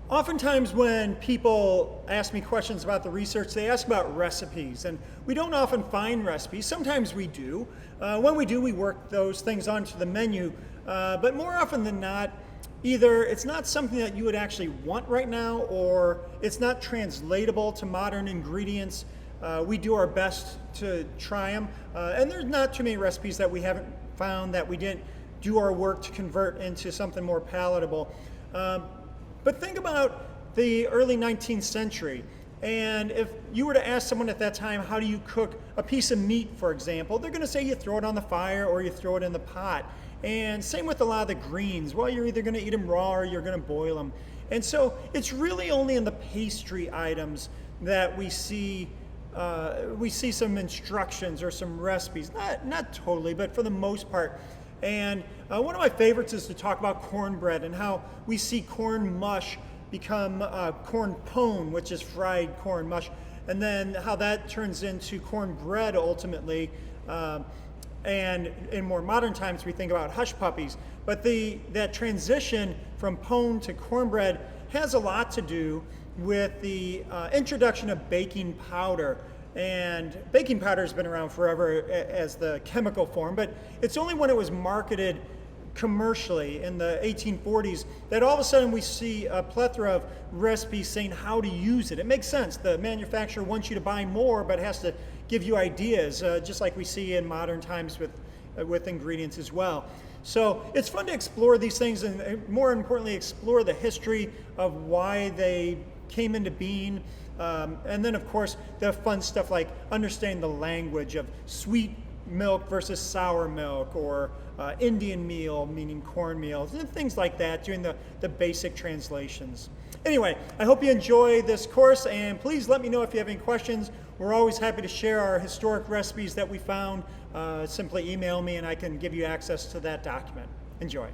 Oftentimes when people ask me questions about the research, they ask about recipes, and we don't often find recipes. Sometimes we do. When we do, we work those things onto the menu, but more often than not, either it's not something that you would actually want right now, or it's not translatable to modern ingredients. We do our best to try them, and there's not too many recipes that we haven't found that we didn't do our work to convert into something more palatable. But think about the early 19th century, and if you were to ask someone at that time, how do you cook a piece of meat, for example, they're going to say you throw it on the fire or you throw it in the pot. And same with a lot of the greens. Well, you're either going to eat them raw or you're going to boil them. And so it's really only in the pastry items that we see some instructions or some recipes. Not totally, but for the most part. And one of my favorites is to talk about cornbread and how we see corn mush become corn pone, which is fried corn mush, and then how that turns into cornbread ultimately. And in more modern times, we think about hush puppies. But that transition from pone to cornbread has a lot to do with the introduction of baking powder. And baking powder has been around forever as the chemical form, but it's only when it was marketed commercially in the 1840s that all of a sudden we see a plethora of recipes saying how to use it. It makes sense. The manufacturer wants you to buy more, but has to give you ideas, just like we see in modern times with ingredients as well. So it's fun to explore these things, and more importantly, explore the history of why they came into being. And then, of course, the fun stuff like understanding the language of sweet milk versus sour milk, or Indian meal, meaning cornmeal, and things like that, doing the basic translations. Anyway, I hope you enjoy this course, and please let me know if you have any questions. We're always happy to share our historic recipes that we found. Simply email me and I can give you access to that document. Enjoy.